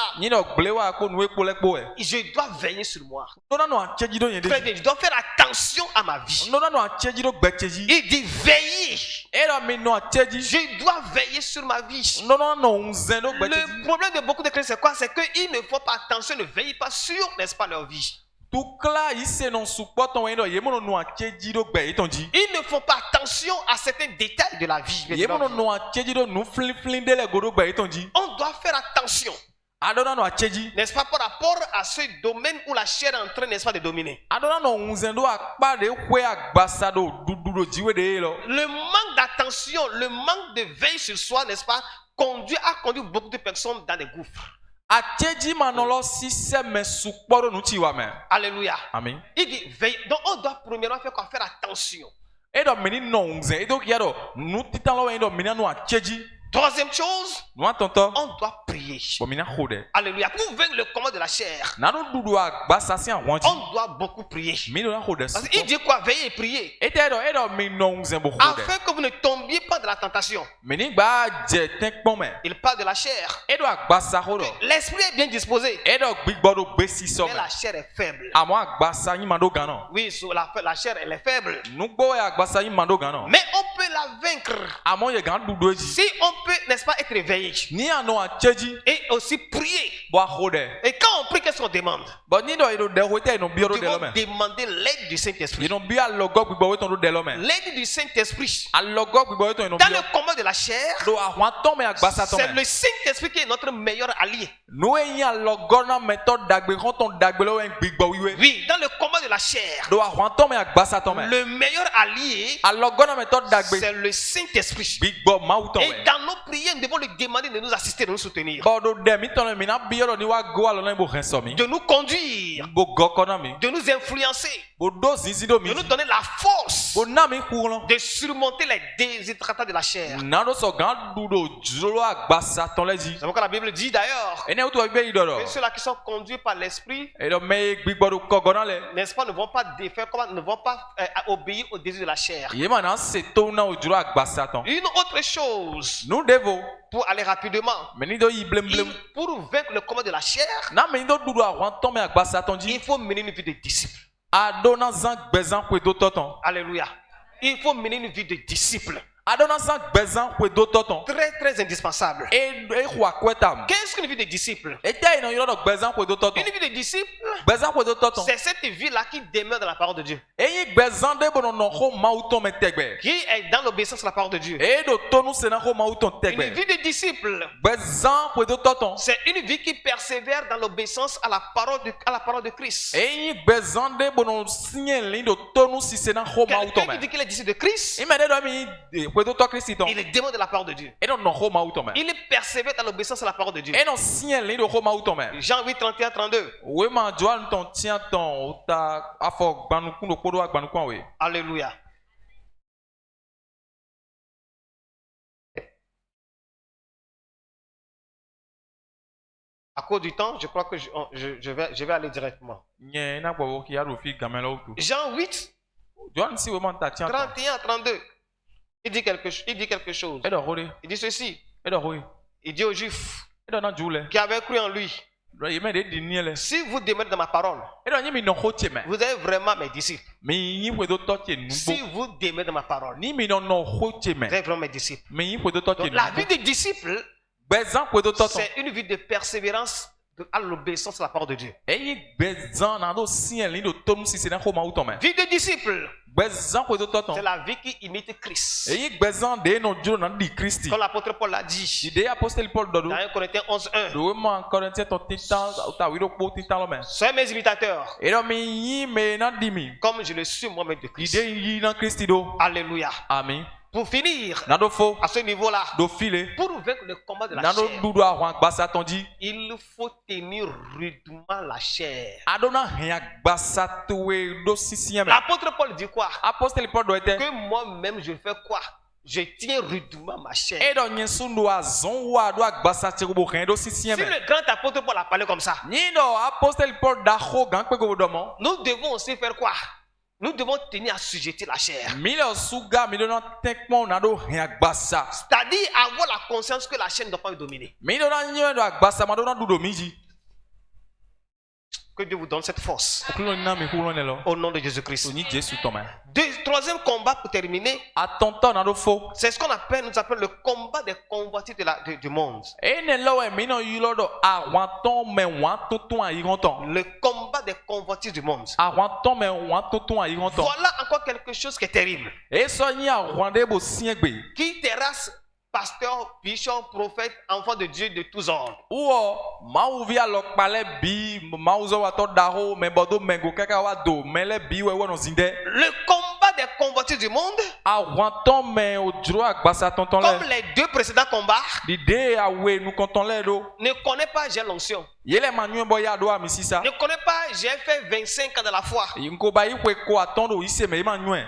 [SPEAKER 1] je dois veiller sur moi. Très bien, je dois faire attention à ma vie. Il dit veiller. Je dois veiller sur ma vie. Le problème de beaucoup de chrétiens, c'est quoi? C'est qu'ils ne font pas attention, ne veillent pas sur, n'est-ce pas, leur vie. Ils ne font pas attention à certains détails de la vie. On doit faire attention, n'est-ce pas, par rapport à ce domaine où la chair est en train, n'est-ce pas, de dominer. Le manque d'attention, le manque de veille sur soi, n'est-ce pas, a conduit beaucoup de personnes dans des gouffres. Alléluia.
[SPEAKER 4] Amen.
[SPEAKER 1] Il dit, veille. Donc on doit premièrement faire quoi? Faire attention. Troisième chose, on doit prier. Alléluia. Pour vaincre le combat de la chair, on doit beaucoup prier. Parce qu'il dit quoi? Veillez et prier. Afin que vous ne tombiez pas dans la tentation. Il parle de la chair. L'esprit est bien disposé. Mais la chair est faible. Oui, la chair elle est faible. Mais on peut la vaincre. Si on peut, n'est-ce pas, être réveillé et aussi prier. Et quand on prie, qu'est-ce qu'on demande? Nous devons demander l'aide du Saint-Esprit. L'aide du Saint-Esprit. Dans le combat de la chair, c'est le Saint-Esprit qui est notre meilleur allié. Oui, dans le combat de la chair, le meilleur allié, c'est le Saint-Esprit. Et dans nos prières, nous devons lui demander de nous assister, de nous soutenir, de nous conduire, de nous influencer, de nous donner la force de surmonter les déshydratants de la chair. C'est pourquoi la Bible dit d'ailleurs que ceux-là qui sont conduits par l'esprit, n'est-ce pas, ne vont pas défaire, ne vont pas obéir au désir de la chair. Une autre chose, pour aller rapidement, pour vaincre le combat de la chair, il faut mener une vie de disciple. Alléluia. Il faut mener une vie de disciple. Très très indispensable. Qu'est-ce qu'une vie de disciple? Une vie de disciple, c'est cette vie-là qui demeure dans la parole de Dieu, qui est dans l'obéissance à la parole de Dieu. Une vie de disciple, c'est une vie qui persévère dans l'obéissance à la parole de Christ. Quelqu'un qui dit qu'il est disciple de Christ, il est démon de la parole de Dieu. Il est persévère dans l'obéissance à la parole de Dieu. Jean 8, 31, 32. Alléluia. À cause du temps, je crois que je vais aller directement. Jean 8, 31 à 32. Il dit quelque chose. Il dit ceci. Il dit aux Juifs qui avaient cru en lui, si vous demeurez dans ma parole, vous êtes vraiment mes disciples. Si vous demeurez dans ma parole, vous êtes vraiment mes disciples. Donc, la vie des disciples, c'est une vie de persévérance à l'obéissance à la parole de Dieu. Vie de disciples, c'est la vie qui imite Christ. Comme l'apôtre Paul l'a dit dans 1 Corinthiens 11:1. Soyez mes imitateurs, comme je le suis moi-même de Christ. Alléluia. Amen. Pour finir, à ce niveau-là, pour vaincre le combat de la chair, il faut tenir rudement la chair. L'apôtre Paul dit quoi? Que moi-même je fais quoi? Je tiens rudement ma chair. Si le grand apôtre Paul a parlé comme ça, nous devons aussi faire quoi? Nous devons tenir à assujettir la chair. C'est-à-dire avoir la conscience que la chair ne doit pas me dominer. Que Dieu vous donne cette force. Au nom de Jésus-Christ. Troisième combat pour terminer. C'est ce qu'on appelle, nous appelle le combat des convoitises du monde. Le combat des convoitises du monde. Voilà encore quelque chose qui est terrible. Qui terrasse pasteur, bishop, prophète, enfant de Dieu de tous ordres. Le combat des convoitises convoitises du monde,
[SPEAKER 4] comme
[SPEAKER 1] les 2 précédents combats, ne connaît pas j'ai l'onction. Ne connaît pas j'ai fait 25 ans de la foi.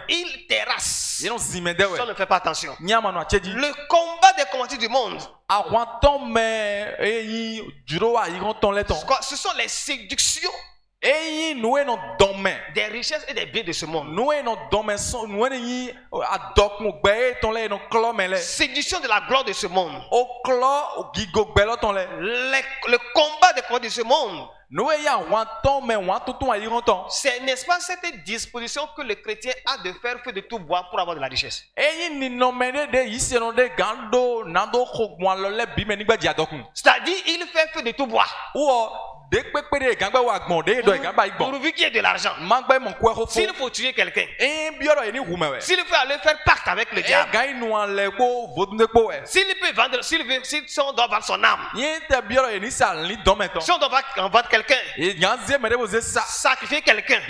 [SPEAKER 1] Il terrasse. Si on ne fait pas attention. Le combat des convoitises du monde, ce sont les séductions des richesses et des biens de ce monde. Séduction de la gloire de ce monde. Le combat des convoitises de ce monde, c'est, n'est-ce pas, cette disposition que le chrétien a de faire feu de tout bois pour avoir de la richesse. C'est-à-dire, il fait feu de tout bois. Pourvu qu'il y ait de l'argent. S'il faut tuer quelqu'un, s'il faut aller faire pacte avec le diable, s'il peut vendre, si on doit vendre son âme, si on doit vendre quelqu'un, sacrifier quelqu'un,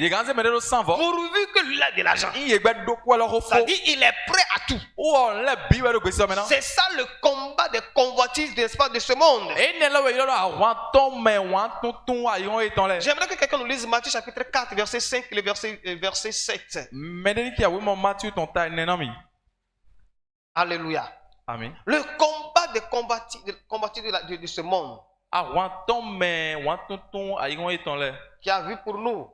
[SPEAKER 1] pourvu que lui a de l'argent, c'est-à-dire il est prêt à tout. C'est ça le combat des convoitises, n'est-ce pas, de ce monde. J'aimerais que quelqu'un nous lise Matthieu chapitre 4, verset 5 et le verset 7. Alléluia.
[SPEAKER 4] Amen.
[SPEAKER 1] Le combat des combattus de ce monde qui a vu pour nous.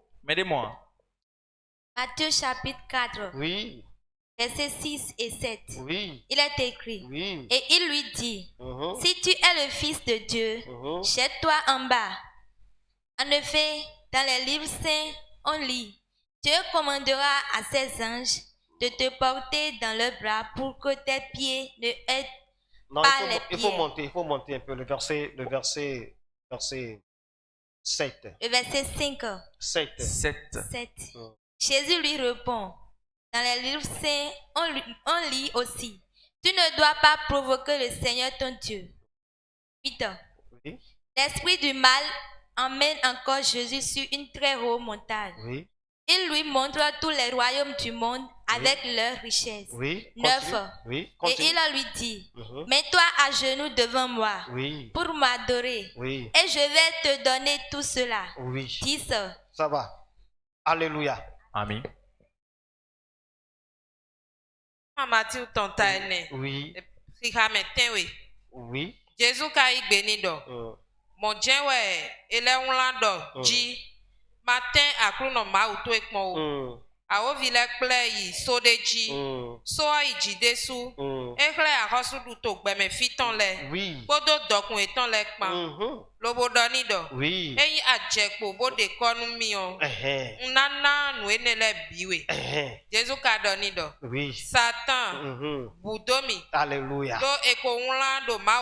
[SPEAKER 2] Matthieu chapitre 4.
[SPEAKER 1] Oui.
[SPEAKER 2] Versets 6 et 7.
[SPEAKER 1] Oui.
[SPEAKER 2] Il est écrit.
[SPEAKER 1] Oui.
[SPEAKER 2] Et il lui dit, si tu es le Fils de Dieu, jette-toi en bas. En effet, dans les livres saints, on lit, Dieu commandera à ses anges de te porter dans leurs bras pour que tes pieds ne heurtent pas les pieds.
[SPEAKER 1] Il faut monter un peu le verset 7.
[SPEAKER 2] Le verset 5. 7. Jésus lui répond, dans les livres saints, on lit aussi, tu ne dois pas provoquer le Seigneur ton Dieu. 8.
[SPEAKER 1] Oui.
[SPEAKER 2] L'esprit du mal emmène encore Jésus sur une très haute montagne.
[SPEAKER 1] Oui.
[SPEAKER 2] Il lui montre tous les royaumes du monde avec leurs richesses. 9.
[SPEAKER 1] Oui.
[SPEAKER 2] Et il lui dit, mets-toi à genoux devant moi pour m'adorer. Et je vais te donner tout cela. 10.
[SPEAKER 1] Ça va. Alléluia.
[SPEAKER 4] Amen.
[SPEAKER 1] Oui. Oui.
[SPEAKER 3] Jésus ka igbe do. Mo jenwe ele wla do ji. Matin akruno ma uto ekpon o. Awo vile kple yi sodeji. So yi jidesu. Ekle ahosudu to gbeme fiton le. Bodo dokun eton le pan. Lobo doni do. Eyi ajekpo bode konu mi o. Nana nu enele biwe. Jésus ka doni do. Satan. Budomi.
[SPEAKER 1] Alléluia.
[SPEAKER 3] Do eko wla do ma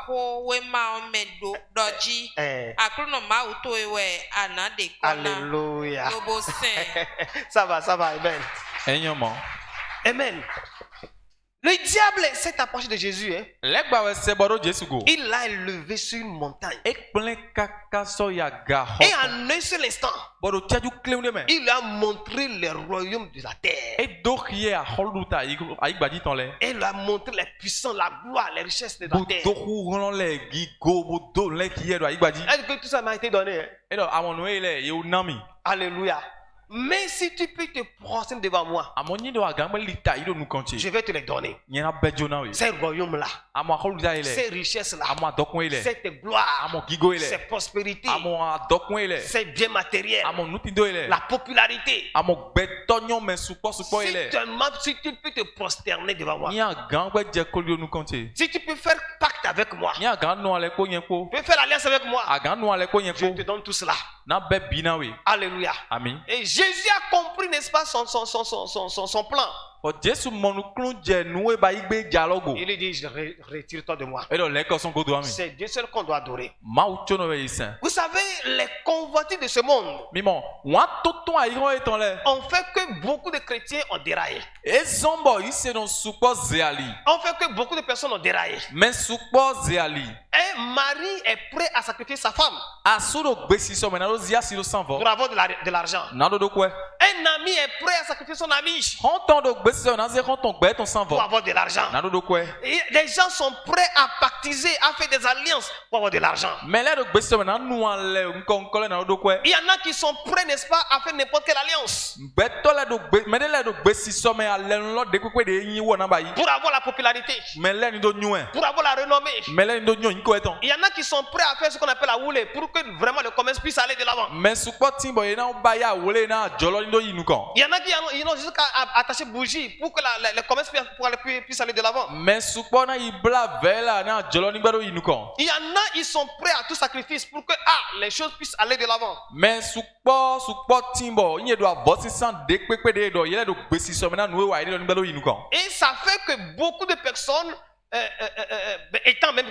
[SPEAKER 3] ho we ma o me do doji. Akruno ma uto ewe anade kona.
[SPEAKER 1] Alléluia.
[SPEAKER 3] Lobo sen.
[SPEAKER 1] Ça va, amen. Amen. Le diable s'est approché de Jésus. Il l'a élevé sur une montagne. Et en un seul instant, il lui a montré les royaumes de la terre. Et il lui a montré les puissants, la gloire, les richesses de la terre. Est-ce que tout ça m'a été donné? Alléluia. Mais si tu peux te prosterner devant moi, je vais te les donner. Ces royaumes-là, ces richesses-là, cette gloire, cette prospérité, ces biens matériels, la popularité. Si tu peux te prosterner devant moi, si tu peux faire pacte avec moi, tu peux faire alliance avec moi, je te donne tout cela. Alléluia.
[SPEAKER 4] Amen.
[SPEAKER 1] Et Jésus a compris, n'est-ce pas, son plan. Il lui dit, retire-toi de moi. C'est Dieu seul qu'on doit adorer. Vous savez, les convoitises de ce monde ont fait que beaucoup de chrétiens ont déraillé. Ont fait que beaucoup de personnes ont déraillé. Un mari est prêt à sacrifier sa femme pour avoir de l'argent. Un ami est prêt à sacrifier son ami pour avoir de l'argent. Les gens sont prêts à pactiser, à faire des alliances pour avoir de l'argent. Il y en a qui sont prêts, n'est-ce pas, à faire n'importe quelle alliance pour avoir la popularité, pour avoir la renommée. Il y en a qui sont prêts à faire ce qu'on appelle la houlée pour que vraiment le commerce puisse aller de l'avant. Il y en a qui ont jusqu'à attacher bougie pour que le commerce puisse aller de l'avant. Il y en a, ils sont prêts à tout sacrifice pour que les choses puissent aller de l'avant. Et ça fait que beaucoup de personnes étant même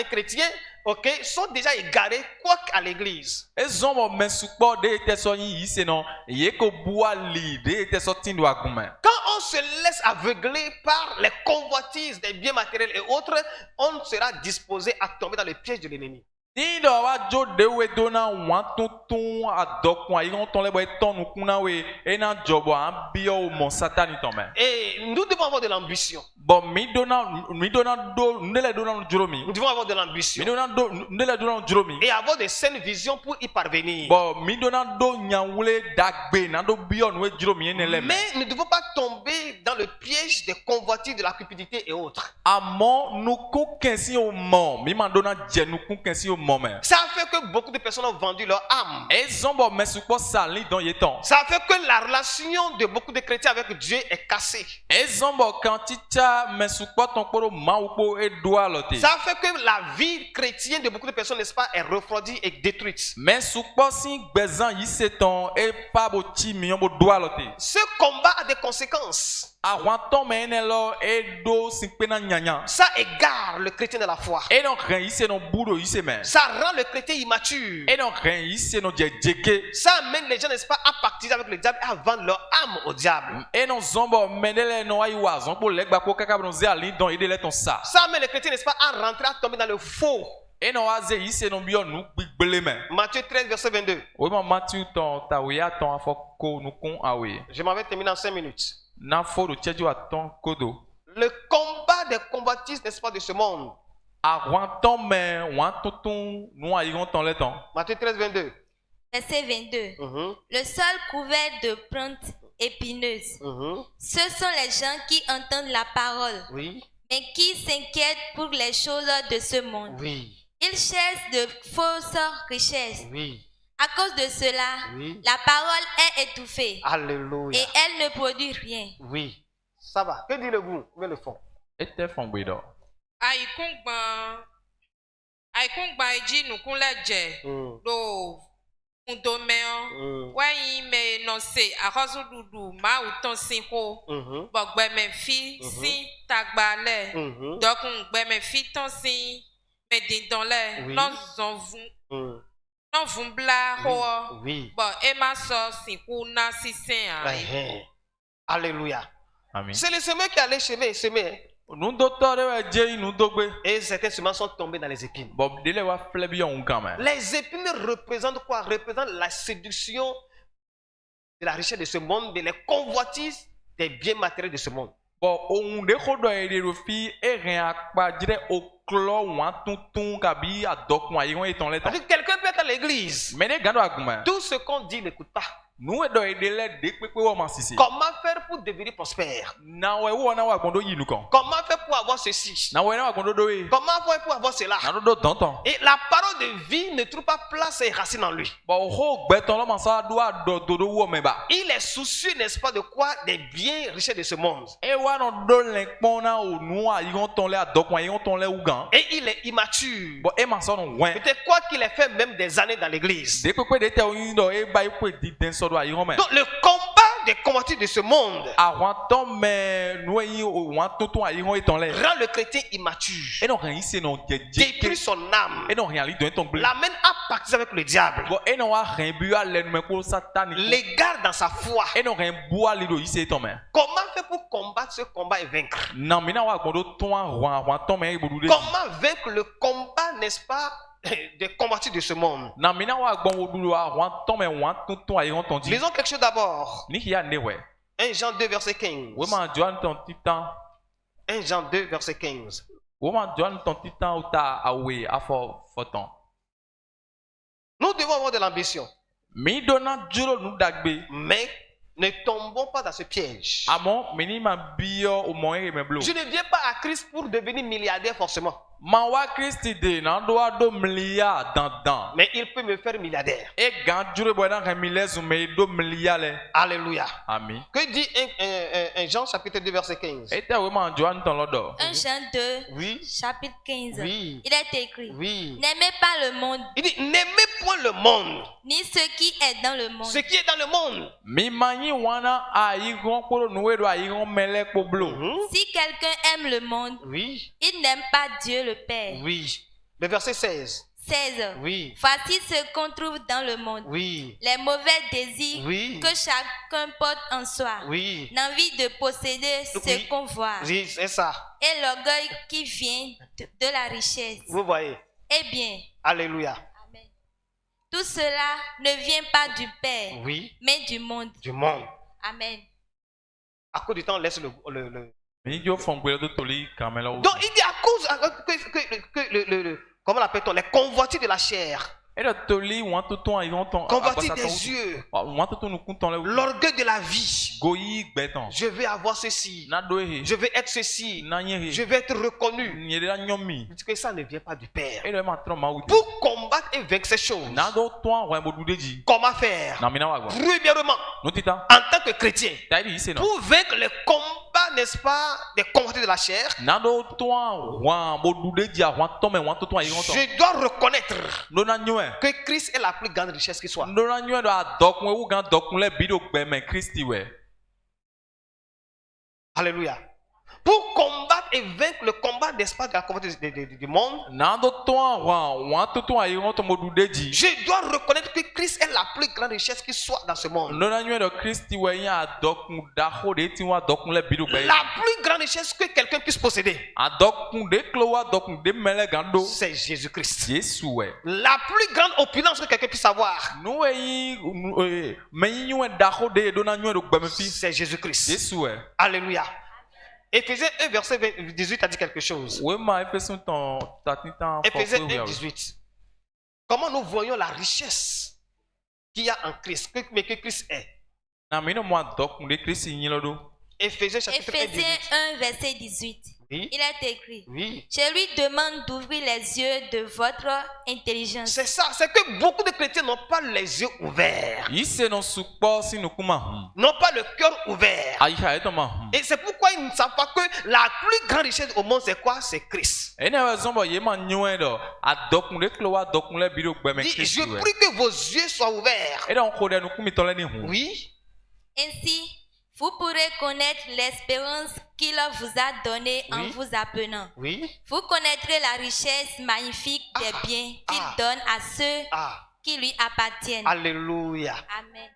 [SPEAKER 1] chrétiens, sont déjà égarés quoi qu'à l'église. Quand on se laisse aveugler par les convoitises des biens matériels et autres, on sera disposé à tomber dans le piège de l'ennemi. Et nous devons avoir de l'ambition. Nous devons avoir de l'ambition et avoir de saines visions pour y parvenir. Mais nous ne devons pas tomber dans le piège des convoitises, de la cupidité et autres. Ça a fait que beaucoup de personnes ont vendu leur âme. Ça a fait que la relation de beaucoup de chrétiens avec Dieu est cassée. Ça a fait que la vie chrétienne de beaucoup de personnes, n'est-ce pas, est refroidie et détruite. Ce combat a des conséquences. Ça égare le chrétien de la foi. Ça rend le chrétien immature. Ça amène les gens, n'est-ce pas, à pactiser avec le diable et à vendre leur âme au diable. Ça amène le chrétien, n'est-ce pas, à rentrer, à tomber dans le faux. Matthieu 13, verset 22. Je m'avais terminé en 5 minutes. Le combat des combattistes, n'est-ce pas, de ce monde. Matthieu 13, 22.
[SPEAKER 2] Verset 22. Le sol couvert de plantes épineuses. Ce sont les gens qui entendent la parole, mais qui s'inquiètent pour les choses de ce monde. Ils cherchent de fausses richesses. À cause de cela, la parole est étouffée.
[SPEAKER 1] Alléluia.
[SPEAKER 2] Et elle ne produit rien.
[SPEAKER 1] Oui. Ça va. Que dit le goût? Mais le fond. Alléluia. C'est le semeur qui allait semer. Et certains semences sont tombés dans les épines. Les épines représentent quoi? Représentent la séduction de la richesse de ce monde, de les convoitises des biens matériels de ce monde. Quelqu'un peut être à l'église. Tout ce qu'on dit n'écoute pas. Comment faire pour devenir prospère? Comment faire pour avoir ceci? Comment faire pour avoir cela? Et la parole de vie ne trouve pas place et racine en lui. Il est soucieux, n'est-ce pas, de quoi? Des biens richesses de ce monde. Et il est immature. Peut-être quoi qu'il ait fait même des années dans l'église. Donc le combat des combattants de ce monde rend le chrétien immature, détruit son âme, l'amène à pactiser avec le diable, l'égare dans sa foi. Comment faire pour combattre ce combat et vaincre? Comment vaincre le combat, n'est-ce pas, des convertis de ce monde. Lisons quelque chose d'abord. 1 Jean 2 verset 15. 1 Jean 2 verset 15. Nous devons avoir de l'ambition. Mais ne tombons pas dans ce piège. Je ne viens pas à Christ pour devenir milliardaire forcément. Mais il peut me faire milliardaire. Alléluia. Amen. Que dit 1 Jean chapitre 2 verset 15?
[SPEAKER 2] 1 Jean 2 oui. Chapitre 15. Oui. Il est écrit. Oui. N'aimez pas le monde.
[SPEAKER 1] Il dit n'aimez point le monde.
[SPEAKER 2] Ni ce qui est dans le monde.
[SPEAKER 1] Ce qui est dans le monde.
[SPEAKER 2] Si quelqu'un aime le monde, oui. Il n'aime pas Dieu le Père.
[SPEAKER 1] Oui. Le verset 16.
[SPEAKER 2] 16. Oui. Voici ce qu'on trouve dans le monde. Oui. Les mauvais désirs oui. Que chacun porte en soi. Oui. L'envie de posséder ce oui. Qu'on voit.
[SPEAKER 1] Oui, c'est ça.
[SPEAKER 2] Et l'orgueil qui vient de la richesse.
[SPEAKER 1] Vous voyez.
[SPEAKER 2] Eh bien.
[SPEAKER 1] Alléluia.
[SPEAKER 2] Amen. Tout cela ne vient pas du Père. Oui. Mais du monde.
[SPEAKER 1] Du monde.
[SPEAKER 2] Amen.
[SPEAKER 1] À cause du temps, laisse le... Donc il dit à cause que comment l'appelle-t-on, les convoitises de la chair, convoitises des yeux, l'orgueil de la vie. Je vais avoir ceci, je vais être ceci, je vais être reconnu. Que ça ne vient pas du Père. Pour combattre et vaincre ces choses, comment faire? Premièrement, en tant que chrétien, pour vaincre les combats, n'est-ce pas, des convoitises de la chair, je dois reconnaître que Christ est la plus grande richesse qui soit. Alléluia. Pour combattre et vaincre le combat d'espace de la convoitise du monde, je dois reconnaître que Christ est la plus grande richesse qui soit dans ce monde. La plus grande richesse que quelqu'un puisse posséder, c'est Jésus-Christ. La plus grande opulence que quelqu'un puisse avoir, c'est Jésus-Christ. Alléluia. Éphésiens 1 verset 18 a dit quelque chose. Éphésiens 1 18. Comment nous voyons la richesse qu'il y a en Christ, mais que Christ est. Éphésiens
[SPEAKER 2] 1 verset 18. Oui. Il est écrit. Oui. Je lui demande d'ouvrir les yeux de votre intelligence.
[SPEAKER 1] C'est ça, c'est que beaucoup de chrétiens n'ont pas les yeux ouverts. N'ont pas le cœur ouvert. Et c'est pourquoi ils ne savent pas que la plus grande richesse au monde, c'est quoi? C'est Christ. Je prie que vos yeux soient ouverts. Oui.
[SPEAKER 2] Ainsi, vous pourrez connaître l'espérance qu'il vous a donnée en vous appelant. Oui. Vous connaîtrez la richesse magnifique des biens qu'il donne à ceux qui lui appartiennent.
[SPEAKER 1] Alléluia.
[SPEAKER 2] Amen.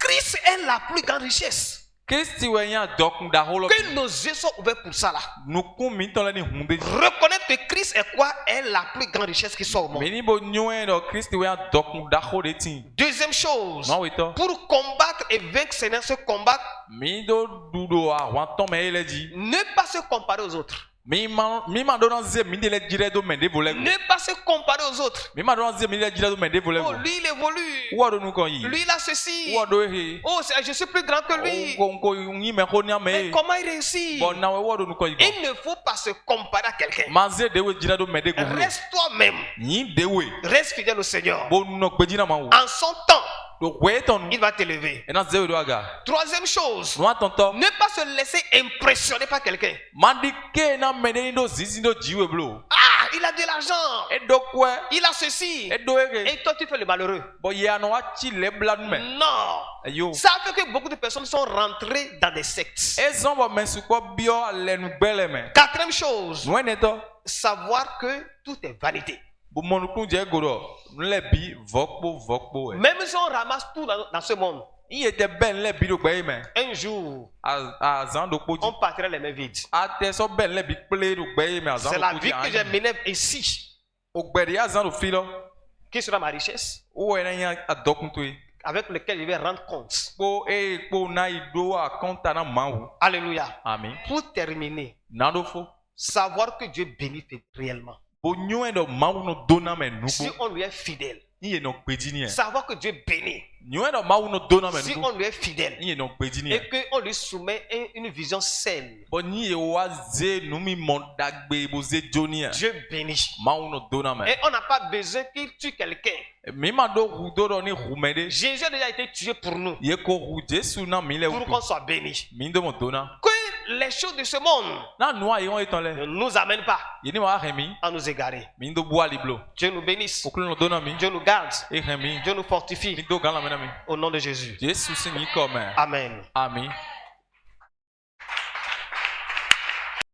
[SPEAKER 1] Christ est la plus grande richesse. Que nos yeux soient ouverts pour ça là. Reconnaître que Christ est quoi? Est la plus grande richesse qui soit au monde. Deuxième chose, pour combattre et vaincre ce combat, ne pas se comparer aux autres. Ne pas se comparer aux autres. Oh, lui il évolue. Lui il a ceci. Oh, je suis plus grand que lui. Mais comment il réussit? Il ne faut pas se comparer à quelqu'un. Reste toi-même. Reste fidèle au Seigneur. En son temps, il va t'élever. Troisième chose, ne pas se laisser impressionner par quelqu'un. Il a de l'argent. Il a ceci. Et toi tu fais le malheureux. Non. Ça fait que beaucoup de personnes sont rentrées dans des sectes. Quatrième chose, savoir que tout est vanité. Même si on ramasse tout dans ce monde, un jour, on partirait les mains vides. C'est la vie que j'ai menée ici. Qui sera ma richesse? Avec lequel je vais rendre compte. Alléluia.
[SPEAKER 4] Amen.
[SPEAKER 1] Pour terminer, savoir que Dieu bénit réellement. Si on lui est fidèle. Savoir que Dieu bénit. Si on lui est fidèle et qu'on lui soumet une vision saine, Dieu bénit. Et on n'a pas besoin qu'il tue quelqu'un. Jésus a déjà été tué pour nous, pour qu'on soit béni. Que les choses de ce monde ne nous amènent pas à nous égarer. Dieu nous bénisse. Dieu nous garde. Dieu nous fortifie. Au nom de Jésus. Amen.
[SPEAKER 4] Amen.